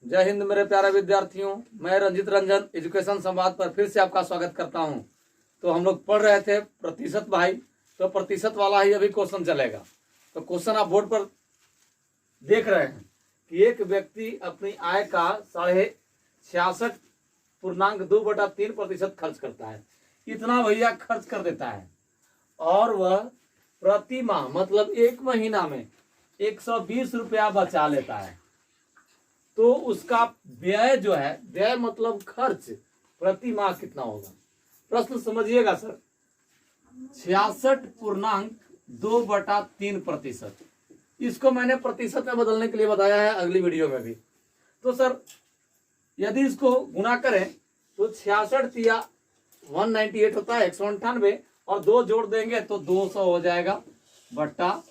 जय हिंद मेरे प्यारे विद्यार्थियों, मैं रंजित रंजन एजुकेशन संवाद पर फिर से आपका स्वागत करता हूं। तो हम लोग पढ़ रहे थे प्रतिशत भाई, तो प्रतिशत वाला ही अभी क्वेश्चन चलेगा। तो क्वेश्चन आप बोर्ड पर देख रहे हैं कि एक व्यक्ति अपनी आय का 66.2/3% खर्च करता है। इतना भैया खर्च कर देता है और वह प्रति माह मतलब एक महीना में 120 रुपया बचा लेता है। तो उसका व्यय जो है, व्यय मतलब खर्च प्रति माह कितना होगा? प्रश्न समझिएगा सर। 66.2/3%। इसको मैंने प्रतिशत में बदलने के लिए बताया है अगली वीडियो में भी। तो सर यदि इसको गुना करें तो 66 या 198 होता है 198 और 2 जोड़ देंगे तो 200 हो जाएगा बट्टा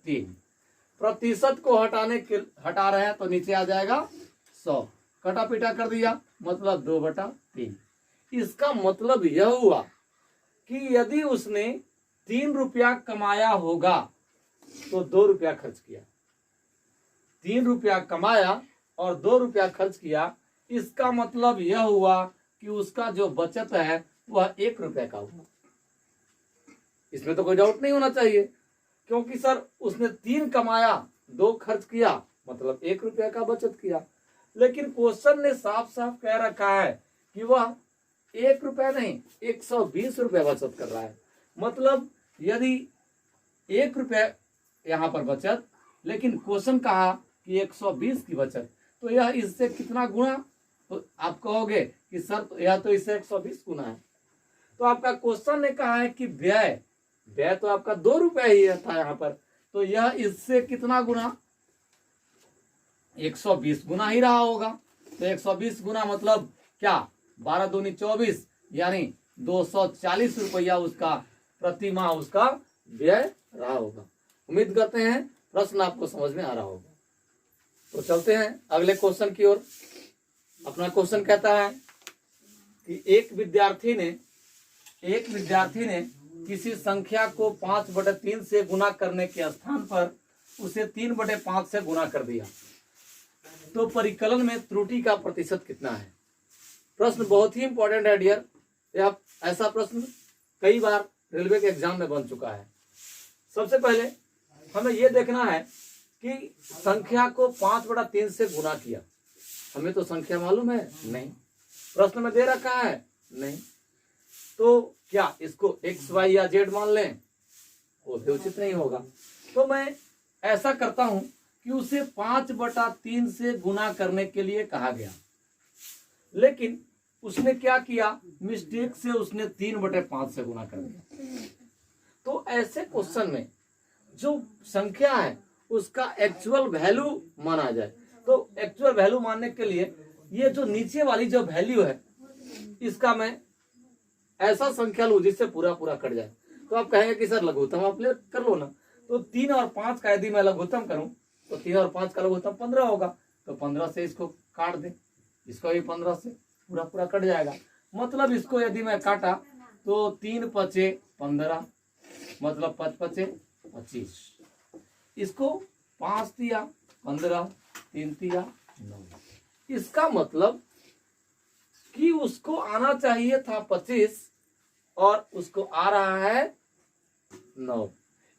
3। प्रतिशत को हटा रहे हैं तो नीचे आ जाएगा 100। कटा पीटा कर दिया मतलब 2/3। इसका मतलब यह हुआ कि यदि उसने 3 रुपया कमाया होगा तो 2 रुपया खर्च किया। 3 रुपया कमाया और 2 रुपया खर्च किया। इसका मतलब यह हुआ कि उसका जो बचत है वह 1 रुपये का हुआ। इसमें तो कोई डाउट नहीं होना चाहिए, क्योंकि सर उसने 3 कमाया 2 खर्च किया मतलब 1 रुपया का बचत किया। लेकिन क्वेश्चन ने साफ साफ कह रखा है कि वह 1 रुपया नहीं 120 रुपया बचत कर रहा है। मतलब यदि 1 रुपया यहाँ पर बचत, लेकिन क्वेश्चन कहा कि 120 की बचत, तो यह इससे कितना गुना? तो आप कहोगे कि सर तो यह तो इससे 120 गुना है। तो आपका क्वेश्चन ने कहा है कि व्यय तो आपका 2 रुपया ही था यहाँ पर, तो यह इससे कितना गुना? 120 गुना ही रहा होगा। तो 120 गुना मतलब क्या? 12 दूनी 24 यानी 240 रुपया उसका प्रति माह उसका व्यय रहा होगा। उम्मीद करते हैं प्रश्न आपको समझ में आ रहा होगा। तो चलते हैं अगले क्वेश्चन की ओर। अपना क्वेश्चन कहता है कि एक विद्यार्थी ने किसी संख्या को 5/3 से गुना करने के स्थान पर उसे 3/5 से गुना कर दिया, तो परिकलन में त्रुटि का प्रतिशत कितना है? प्रश्न बहुत ही इंपॉर्टेंट है डियर। यह ऐसा प्रश्न कई बार रेलवे के एग्जाम में बन चुका है। सबसे पहले हमें यह देखना है कि संख्या को 5/3 से गुना किया। हमें तो संख्या मालूम है नहीं, प्रश्न में दे रखा है नहीं, तो क्या इसको x, y या z मान लें? वो भी उचित नहीं होगा। तो मैं ऐसा करता हूं कि उसे 5/3 से गुना करने के लिए कहा गया, लेकिन उसने क्या किया? मिस्टेक से उसने 3/5 से गुना कर दिया। तो ऐसे क्वेश्चन में जो संख्या है उसका एक्चुअल वैल्यू माना जाए। तो एक्चुअल वैल्यू मानने के लिए ये जो नीचे वाली जो वैल्यू है इसका मैं ऐसा संख्या लूं जिससे पूरा कट जाए। तो आप कहेंगे कि सर लघुत्तम आप ले कर लो ना। तो 3 और 5 का यदि मैं लघुत्तम करूं तो 3 और 5 का लघुत्तम 15 होगा। तो 15 से इसको काट दें, इसको भी 15 से पूरा कट जाएगा। मतलब इसको यदि मैं काटा तो 3 पचे 15 मतलब 5 पचे 25। इसको 5 दिया 15, 3 दिया 9। इसका मतलब कि उसको आना चाहिए था 25 और उसको आ रहा है 9।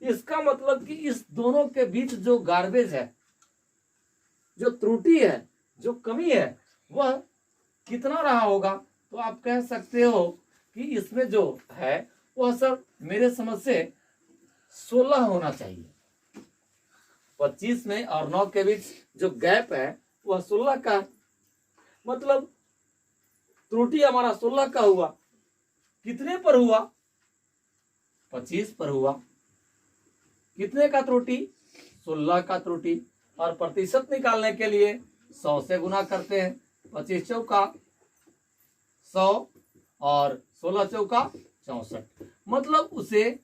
इसका मतलब कि इस दोनों के बीच जो गार्बेज है, जो त्रुटि है, जो कमी है, वह कितना रहा होगा? तो आप कह सकते हो कि इसमें जो है वह सर मेरे समझ से 16 होना चाहिए। 25 में और 9 के बीच जो गैप है वह 16 का, मतलब त्रुटि हमारा 16 का हुआ। कितने पर हुआ? 25 पर हुआ। कितने का त्रुटि? 16 का त्रुटि। और प्रतिशत निकालने के लिए 100 से गुना करते हैं। 25 चौका 100 और 16 चौका 64, मतलब उसे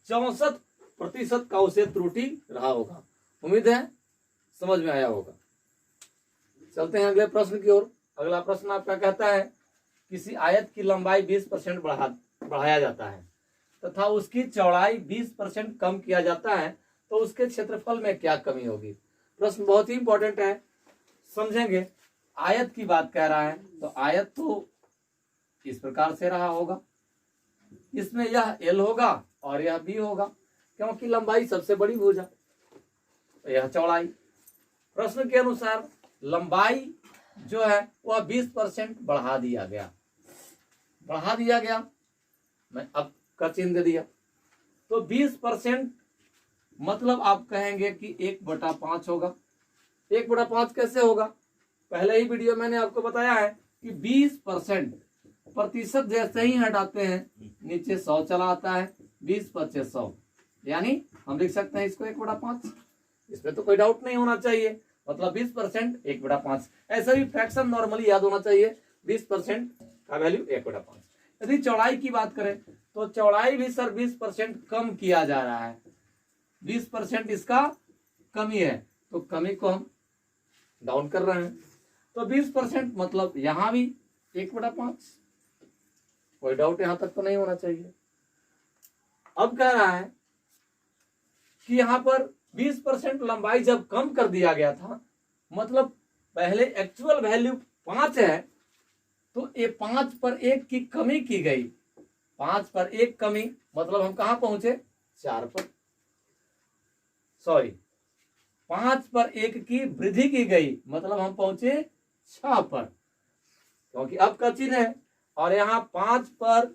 64% का उसे त्रुटि रहा होगा। उम्मीद है समझ में आया होगा। चलते हैं अगले प्रश्न की ओर। अगला प्रश्न आपका कहता है किसी आयत की लंबाई 20% बढ़ाया जाता है तथा उसकी चौड़ाई 20% कम किया जाता है, तो उसके क्षेत्रफल में क्या कमी होगी? प्रश्न बहुत ही इंपॉर्टेंट है, समझेंगे आयत की बात कह रहा है तो आयत तो इस प्रकार से रहा होगा, इसमें यह L होगा और यह B होगा, क्योंकि लंबाई सबसे बड़ी भुजा, यह चौड़ाई। प्रश्न के अनुसार लंबाई जो है वह 20% बढ़ा दिया गया, मैं अब का चिन्ह दे दिया। तो 20% मतलब आप कहेंगे कि 1/5 होगा। 1/5 कैसे होगा? पहले ही वीडियो मैंने आपको बताया है कि 20% प्रतिशत जैसे ही हटाते हैं नीचे 100 चला आता है, 20 × 100 यानी हम लिख सकते हैं इसको 1/5। इसमें तो कोई डाउट नहीं होना चाहिए, मतलब 20% 1/5। ऐसा भी फ्रैक्शन नॉर्मली याद होना चाहिए, 20% का वैल्यू 1/5। यदि चौड़ाई की बात करें तो चौड़ाई भी सर 20% कम किया जा रहा है, 20% इसका कमी है, तो कमी को हम डाउन कर रहे हैं। तो 20% मतलब यहां भी 1/5, कोई डाउट यहां तक तो नहीं होना चाहिए। अब कह रहा है कि यहां पर 20% लंबाई जब कम कर दिया गया था, मतलब पहले एक्चुअल वैल्यू 5 है, तो ये 5 पर 1 की कमी की गई, 5 पर 1 कमी मतलब हम कहां पहुंचे? 4 पर, सॉरी 5 पर 1 की वृद्धि की गई मतलब हम पहुंचे 6 पर, क्योंकि अब का चिन्ह है, और यहां 5 पर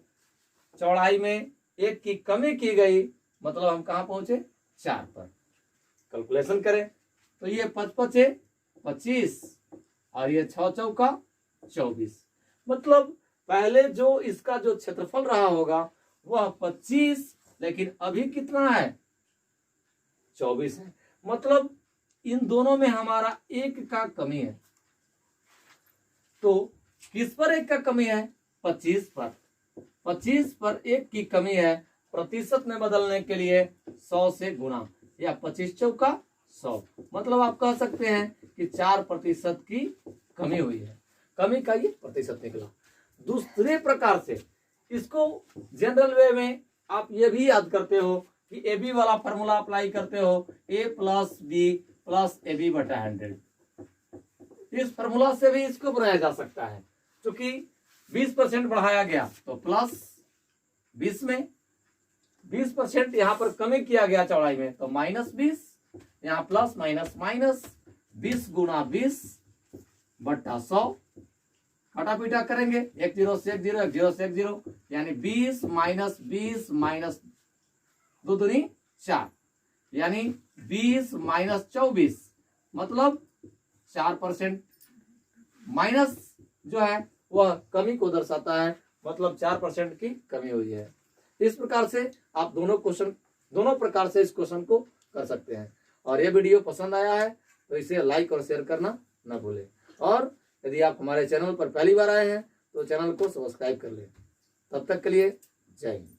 चौड़ाई में 1 की कमी की गई मतलब हम कहां पहुंचे? 4 पर। कैलकुलेशन करें तो ये 5×5 = 25 और ये 6×4 = 24, मतलब पहले जो इसका जो क्षेत्रफल रहा होगा वह 25, लेकिन अभी कितना है? 24 है। मतलब इन दोनों में हमारा 1 का कमी है। तो किस पर 1 का कमी है? 25 पर। 25 पर 1 की कमी है, प्रतिशत में बदलने के लिए 100 से गुना, या 25×4 = 100, मतलब आप कह सकते हैं कि 4% की कमी हुई है। कमी का ये प्रतिशत निकला। दूसरे प्रकार से इसको जनरल वे में आप ये भी याद करते हो कि AB वाला फॉर्मूला अप्लाई करते हो, A + B + AB/100। इस फॉर्मूला से भी इसको बनाया जा सकता है, क्योंकि 20% बढ़ाया गया तो प्लस 20 में, 20% यहां पर कमी किया गया चौड़ाई में तो -20, यहां प्लस माइनस माइनस, 20 × 20/100, काटा पीटा करेंगे, 1 0 से 1 0, 1 0 से 1 0, यानी 20 - 20 - 2 दूनी 4, यानी 20 - 24, मतलब 4% माइनस जो है वह कमी को दर्शाता है, मतलब 4% की कमी हुई है। इस प्रकार से आप दोनों प्रकार से इस क्वेश्चन को कर सकते हैं। और ये वीडियो पसंद आया है तो इसे लाइक और शेयर करना ना भूलें, और यदि आप हमारे चैनल पर पहली बार आए हैं तो चैनल को सब्सक्राइब कर लें। तब तक के लिए जय हिंद।